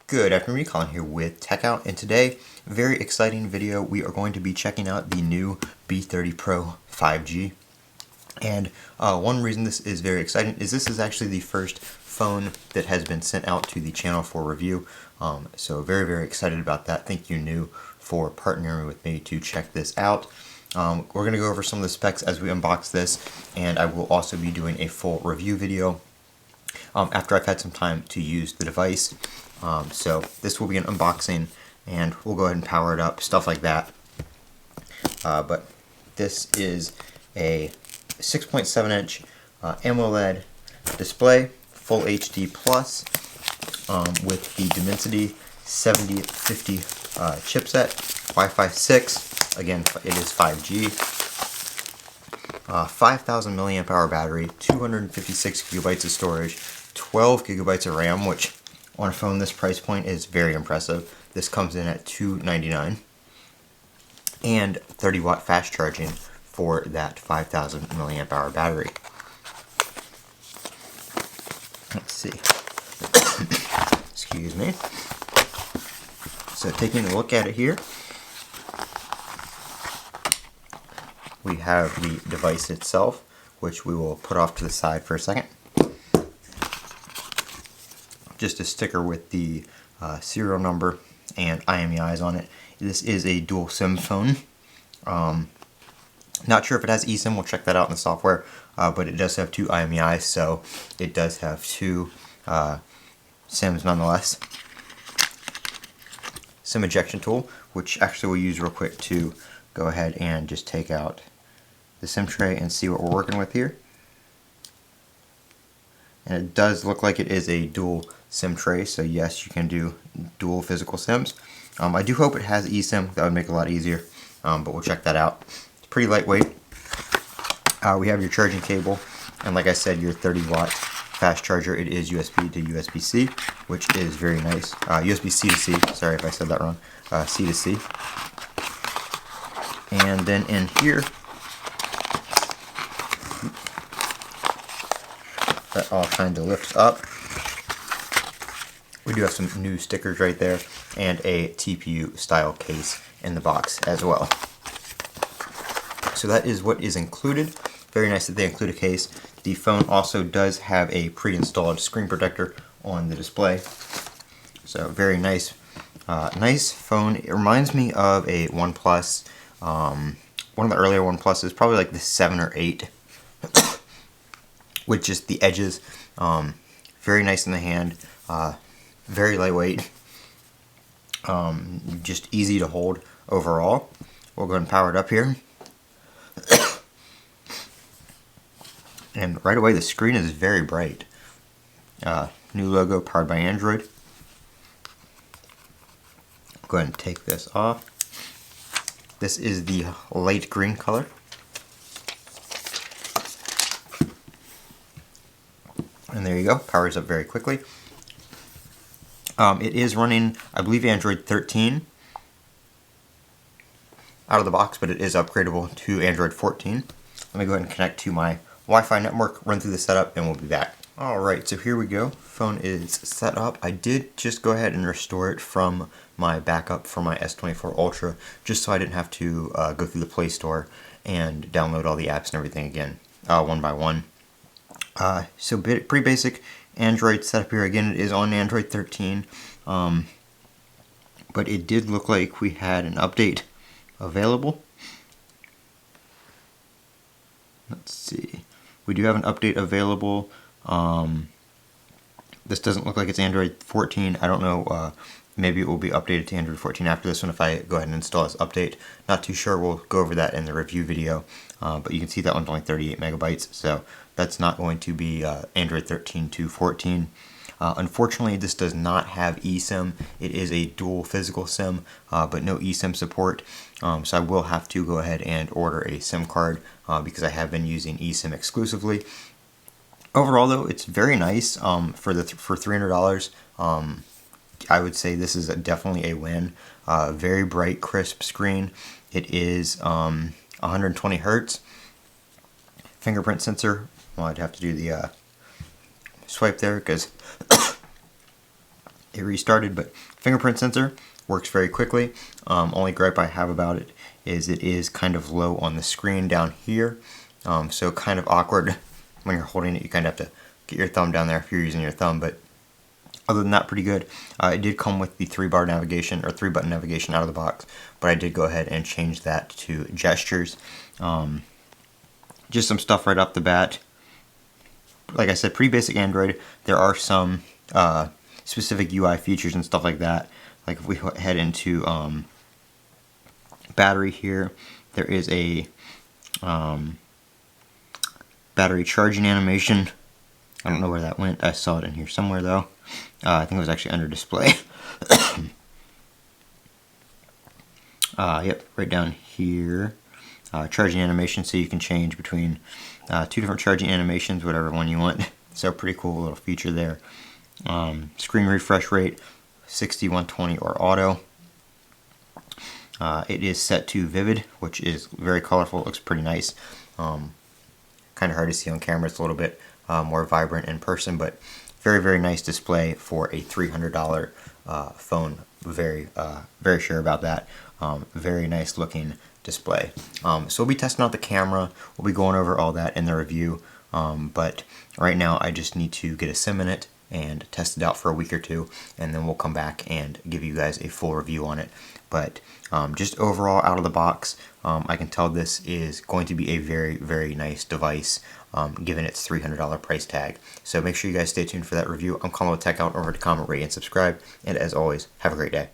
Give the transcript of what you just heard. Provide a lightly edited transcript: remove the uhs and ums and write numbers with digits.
Good afternoon, Colin here with Techout, and today, very exciting video. We are going to be checking out the new B30 Pro 5G. And one reason this is very exciting is this is actually the first phone that has been sent out to the channel for review. So very, very excited about that. Thank you, NUU, for partnering with me to check this out. We're going to go over some of the specs as we unbox this, and I will also be doing a full review video after I've had some time to use the device. So this will be an unboxing, and we'll go ahead and power it up, stuff like that. But this is a 6.7-inch AMOLED display, full HD plus, with the Dimensity 7050 chipset, Wi-Fi 6. Again, it is 5G. 5,000 milliamp hour battery, 256 gigabytes of storage, 12 gigabytes of RAM, which on a phone this price point is very impressive. This comes in at $299, and 30 watt fast charging for that 5,000 milliamp hour battery. Let's see. Excuse me. So taking a look at it here, we have the device itself, which we will put off to the side for a second. Just a sticker with the serial number and IMEIs on it. This is a dual SIM phone. Not sure if it has eSIM, we'll check that out in the software, but it does have two IMEIs, so it does have two SIMs nonetheless. SIM ejection tool, which actually we'll use real quick to go ahead and just take out the SIM tray and see what we're working with here. And it does look like it is a dual SIM tray, so yes, you can do dual physical SIMs. I do hope it has eSIM, that would make it a lot easier, but we'll check that out. It's pretty lightweight. We have your charging cable, and like I said, your 30 watt fast charger. It is USB to USB-C, which is very nice. USB-C to C, sorry if I said that wrong, C to C. And then in here, that all kind of lifts up. We do have some new stickers right there, and a TPU style case in the box as well. So that is what is included. Very nice that they include a case. The phone also does have a pre-installed screen protector on the display. So very nice, nice phone. It reminds me of a OnePlus, one of the earlier OnePluses, probably like the 7 or 8. With just the edges, very nice in the hand, very lightweight, just easy to hold overall. We'll go ahead and power it up here. And right away the screen is very bright. New logo, powered by Android. Go ahead and take this off. This is the light green color. And there you go, powers up very quickly. It is running, I believe, Android 13 out of the box, but it is upgradable to Android 14. Let me go ahead and connect to my Wi-Fi network, run through the setup, and we'll be back. Alright, so here we go. Phone is set up. I did just go ahead and restore it from my backup for my S24 Ultra, just so I didn't have to go through the Play Store and download all the apps and everything again, one by one. So pretty basic Android setup here. Again, it is on Android 13, but it did look like we had an update available. Let's see. We do have an update available. This doesn't look like it's Android 14. I don't know. Maybe it will be updated to Android 14 after this one if I go ahead and install this update. Not too sure. We'll go over that in the review video. But you can see that one's only 38 megabytes, so that's not going to be Android 13 to 14. Unfortunately, this does not have eSIM. It is a dual physical SIM, but no eSIM support. So I will have to go ahead and order a SIM card because I have been using eSIM exclusively. Overall, though, it's very nice for $300. I would say this is definitely a win. Very bright, crisp screen. It is 120 hertz. Fingerprint sensor. Well, I'd have to do the swipe there because it restarted, but fingerprint sensor works very quickly. Only gripe I have about it is kind of low on the screen down here, so kind of awkward when you're holding it. You kind of have to get your thumb down there if you're using your thumb, but other than that, pretty good. It did come with the 3-bar navigation, or 3-button navigation out of the box, but I did go ahead and change that to gestures. Just some stuff right off the bat. Like I said, pretty basic Android. There are some specific UI features and stuff like that. Like if we head into battery here, there is a battery charging animation. I don't know where that went. I saw it in here somewhere though. I think it was actually under display. Yep, right down here. Charging animation, so you can change between 2 different charging animations, whatever one you want. So pretty cool little feature there. Screen refresh rate, 60, 120, or auto. It is set to vivid, which is very colorful. It looks pretty nice. Kind of hard to see on camera. It's a little bit more vibrant in person, but very, very nice display for a $300 phone. Very sure about that. Very nice looking display. So we'll be testing out the camera. We'll be going over all that in the review. But right now I just need to get a SIM in it and test it out for a week or two, and then we'll come back and give you guys a full review on it. But just overall, out of the box, I can tell this is going to be a very, very nice device, given its $300 price tag. So make sure you guys stay tuned for that review. I'm Colin with Techout. Over to comment, rate, and subscribe. And as always, have a great day.